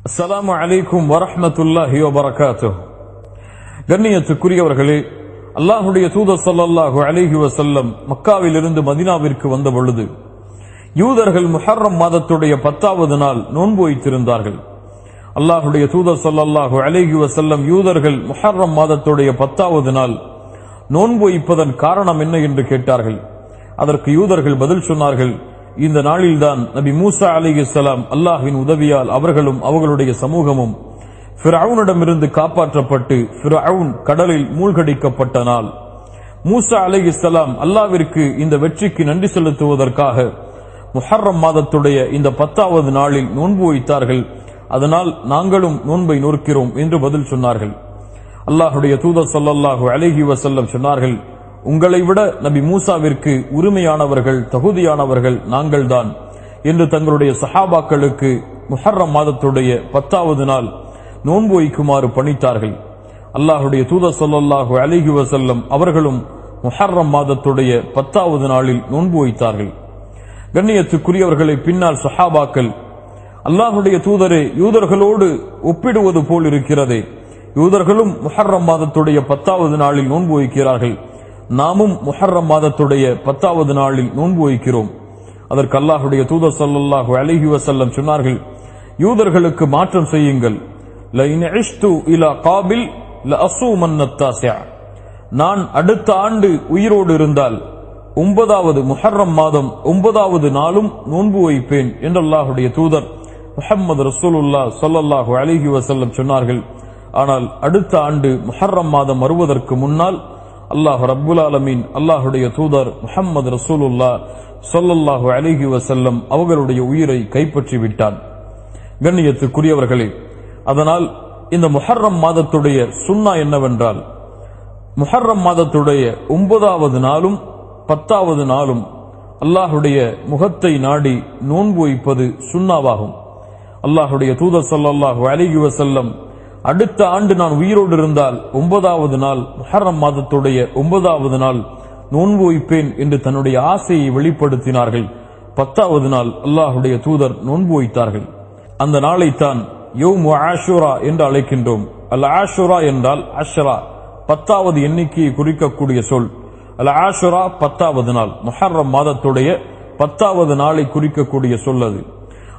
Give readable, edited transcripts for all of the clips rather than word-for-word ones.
அஸ்ஸலாமு அலைக்கும் வரஹ்மத்துல்லாஹி வபரகாத்துஹு. கண்ணியத்துக்குரியவர்களே, அல்லாஹுடைய தூதர் ஸல்லல்லாஹு அலைஹி வஸல்லம் மக்காவிலிருந்து மதீனாவிற்கு வந்த பொழுது யூதர்கள் முஹர்ரம் மாதத்துடைய 10வது நாள் நோன்பு வைத்திருந்தார்கள். அல்லாஹுடைய தூதர் ஸல்லல்லாஹு அலைஹி வஸல்லம் யூதர்கள் முஹர்ரம் மாதத்துடைய 10வது நாள் நோன்பு வைப்பதன் காரணம் என்ன என்று கேட்டார்கள். அதற்கு யூதர்கள் பதில் சொன்னார்கள், இந்த நாளில்தான் நபி மூசா அலைஹிஸ்ஸலாம் அல்லாஹ்வின் உதவியால் அவர்களும் அவர்களுடைய சமூகமும் ஃபிரௌனிடமிருந்து காப்பாற்றப்பட்டு ஃபிரௌன் கடலில் மூழ்கடிக்கப்பட்ட நாள். மூசா அலைஹிஸ்ஸலாம் அல்லாஹ்விற்கு இந்த வெற்றிக்கு நன்றி செலுத்துவதற்காக முஹர்ரம் மாதத்துடைய இந்த 10வது நாளில் நோன்பு வைத்தார்கள். அதனால் நாங்களும் நோன்பை நோக்கிறோம் என்று பதில் சொன்னார்கள். அல்லாஹுடைய தூதர் ஸல்லல்லாஹு அலைஹி வஸல்லம் சொன்னார்கள், உங்களை விட நபி மூசாவிற்கு உரிமையானவர்கள் தகுதியானவர்கள் நாங்கள்தான் என்று தங்களுடைய சஹாபாக்களுக்கு முஹர்ரம் மாதத்துடைய 10வது நாள் நோன்பு வைக்குமாறு பணித்தார்கள். அல்லாஹுடைய தூதர் ஸல்லல்லாஹு அலைஹி வஸல்லம் அவர்களும் முஹர்ரம் மாதத்துடைய 10வது நாளில் நோன்பு வைத்தார்கள். கண்ணியத்துக்குரியவர்களை பின்னால் சஹாபாக்கள், அல்லாஹுடைய தூதரே, யூதர்களோடு ஒப்பிடுவது போல் இருக்கிறதே, யூதர்களும் முஹர்ரம் மாதத்துடைய 10வது நாளில் நோன்பு வைக்கிறார்கள், நாமும் முஹர்ரம் மாதத்துடைய 10வது நாளில் நோன்பு வைக்கிறோம். அதற்கு அல்லாஹுடைய தூதர் ஸல்லல்லாஹு அலைஹி வஸல்லம் சொன்னார்கள், யூதர்களுக்கு மாற்றம் செய்யுங்கள். லஇன் இஷ்து இலா காபில் லஅஸூமன்ன التاسع, நான் அடுத்த ஆண்டு உயிரோடு இருந்தால் 9வது முஹர்ரம் மாதம் 9வது நாளும் நோன்பு வைப்பேன் என்று அல்லாஹுடைய தூதர் முஹம்மது ரசூலுல்லாஹ் ஸல்லல்லாஹு அலைஹி வஸல்லம் சொன்னார்கள். ஆனால் அடுத்த ஆண்டு முஹர்ரம் மாதம் வருவதற்கு முன்னால் அல்லாஹ் ரப்புல் ஆலமீன் அல்லாஹுடைய தூதர் முஹம்மது ரசூலுல்லாஹ் ஸல்லல்லாஹு அலைஹி வஸல்லம் அவர்களுடைய உயிரை கைப்பற்றி விட்டான். கண்ணியத்துக்குரியவர்களே, அதனால் இந்த முஹர்ரம் மாதத்துடைய சுன்னா என்னவென்றால், முஹர்ரம் மாதத்துடைய 9வது நாளும் 10வது நாளும் அல்லாஹுடைய முகத்தை நாடி நோன்பு வைப்பது சுன்னாவாகும். அல்லாஹுடைய தூதர் ஸல்லல்லாஹு அலைஹி வஸல்லம் அடுத்த ஆண்டு நான் உயிரோடு இருந்தால் 9வது நாள் முஹர்ரம் மாதத்துடைய 9வது நாள் நோன்பு வைப்பேன் என்று தன்னுடைய ஆசையை வெளிப்படுத்தினார்கள். 10வது நாள் அல்லாஹுடைய தூதர் நோன்பு வைத்தார்கள். அந்த நாளைத்தான் யௌமு ஆஷுரா என்று அழைக்கின்றோம். அல் ஆஷுரா என்றால் அஷ்ரா, 10வது எண்ணிக்கையை குறிக்கக்கூடிய சொல். அல் ஆஷுரா 10வது நாள், முஹர்ரம் மாதத்துடைய 10வது நாளை குறிக்கக்கூடிய சொல் அது.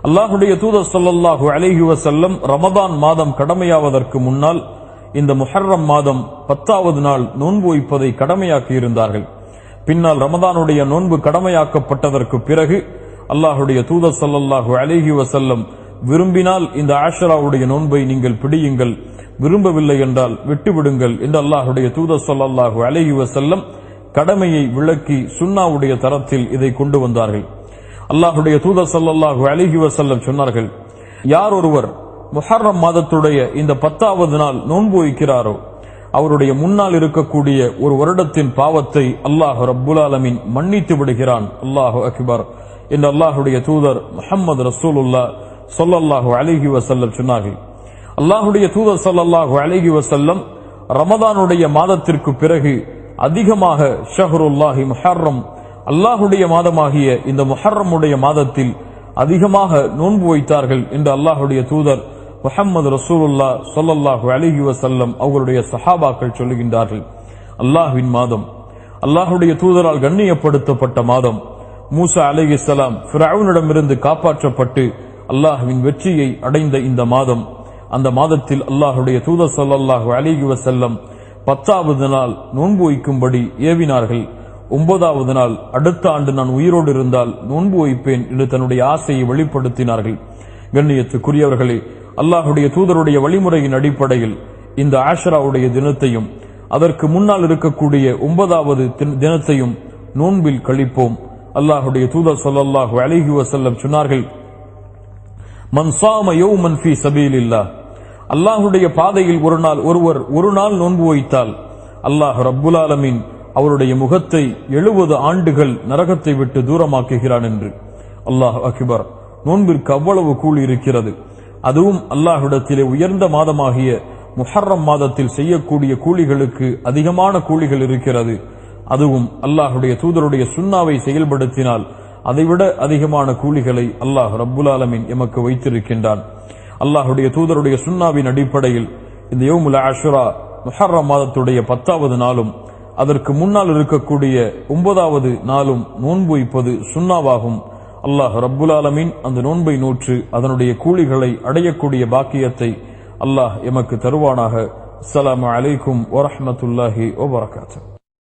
அல்லாஹுடைய தூதர் ஸல்லல்லாஹு அலைஹி வஸல்லம் ரமதான் மாதம் கடமையாவதற்கு முன்னால் இந்த முஹர்ரம் மாதம் 10வது நாள் நோன்பு வைப்பதை கடமையாக்கி இருந்தார்கள். பின்னால் ரமதானுடைய நோன்பு கடமையாக்கப்பட்டதற்கு பிறகு அல்லாஹுடைய தூதர் ஸல்லல்லாஹு அலைஹி வஸல்லம் விரும்பினால் இந்த ஆஷராவுடைய நோன்பை நீங்கள் பிடியுங்கள், விரும்பவில்லை என்றால் விட்டுவிடுங்கள் என்று அல்லாஹுடைய தூதர் ஸல்லல்லாஹு அலைஹி வஸல்லம் கடமையை விளக்கி சுன்னாவுடைய தரத்தில் இதை கொண்டு வந்தார்கள். அல்லாஹுடைய தூதர் ஸல்லல்லாஹு அலைஹி வஸல்லம் சொன்னார்கள், யார் ஒருவர் முஹர்ரம் மாதத்துடைய இந்த 10வது நாள் நோன்பு வைக்கிறாரோ அவருடைய முன்னால் இருக்கக்கூடிய ஒரு வருடத்தின் பாவத்தை அல்லாஹ் ரப்புல் ஆலமீன் மன்னித்து விடுகிறான். அல்லாஹு அக்பர் என்று அல்லாஹுடைய தூதர் முஹம்மது ரசூலுல்லாஹ் ஸல்லல்லாஹு அலைஹி வஸல்லம் சொன்னார்கள். அல்லாஹுடைய தூதர் ஸல்லல்லாஹு அலைஹி வஸல்லம் ரமதானுடைய மாதத்திற்கு பிறகு அதிகமாக ஷஹ்ருல்லாஹி முஹர்ரம், அல்லாஹுடைய மாதமாகிய இந்த முஹர்ரமுடைய மாதத்தில் அதிகமாக நோன்பு வைத்தார்கள் என்று அல்லாஹுடைய தூதர் முஹம்மது ரசூலுல்லாஹ் ஸல்லல்லாஹு அலைஹி வஸல்லம் அவர்களுடைய சஹாபாக்கள் சொல்லுகின்றார்கள். அல்லாஹ்வின் மாதம், அல்லாஹுடைய தூதரால் கண்ணியப்படுத்தப்பட்ட மாதம், மூசா அலைஹிஸ்ஸலாம் ஃபிரௌனிடமிருந்து காப்பாற்றப்பட்டு அல்லாஹ்வின் வெற்றியை அடைந்த இந்த மாதம், அந்த மாதத்தில் அல்லாஹுடைய தூதர் ஸல்லல்லாஹு அலைஹி வஸல்லம் 10வது நாள் நோன்பு வைக்கும்படி ஏவினார்கள். 9வது நாள் அடுத்த ஆண்டு நான் உயிரோடு இருந்தால் நோன்பு வைப்பேன் என்று தன்னுடைய ஆசையை வெளிப்படுத்தினார்கள். கண்ணியத்துக்குரியவர்களே, அல்லாஹுடைய தூதருடைய வழிமுறையின் அடிப்படையில் இந்த ஆஷராவுடைய தினத்தையும் அதற்கு முன்னால் இருக்கக்கூடிய 9வது தினத்தையும் நோன்பில் கழிப்போம். அல்லாஹுடைய தூதர் ஸல்லல்லாஹு அலைஹி வஸல்லம் சொன்னார்கள், மன் ஸாம யௌமன் ஃபீ ஸபீலில்லாஹ், அல்லாஹுடைய பாதையில் ஒரு நாள் நோன்பு வைத்தால் அல்லாஹ் ரப்புல் ஆலமீன் அவருடைய முகத்தை 70 ஆண்டுகள் நரகத்தை விட்டு தூரமாக்குகிறான் என்று. அல்லாஹ் அக்பர். நோன்பிற்கு அவ்வளவு கூலி இருக்கிறது. அதுவும் அல்லாஹ்விடத்திலே உயர்ந்த மாதமாகிய முஹர்ரம் மாதத்தில் செய்யக்கூடிய கூலிகளுக்கு அதிகமான கூலிகள் இருக்கிறது. அதுவும் அல்லாஹுடைய தூதருடைய சுன்னாவை செயல்படுத்தினால் அதைவிட அதிகமான கூலிகளை அல்லாஹ் ரப்புல் ஆலமீன் எமக்கு வைத்திருக்கின்றான். அல்லாஹுடைய தூதருடைய சுன்னாவின் அடிப்படையில் இந்த யௌமுல் ஆஷுரா முஹர்ரம் மாதத்துடைய 10வது நாளும் அதற்கு முன்னால் இருக்கக்கூடிய 9வது நாளும் நோன்பு வைப்பது சுன்னாவாகும். அல்லாஹ் ரப்புல் ஆலமீன் அந்த நோன்பை நோற்று அதனுடைய கூலிகளை அடையக்கூடிய பாக்கியத்தை அல்லாஹ் எமக்கு தருவானாக. அஸ்ஸலாமு அலைக்கும் வரஹ்மத்துல்லாஹி வபரகாத்துஹு.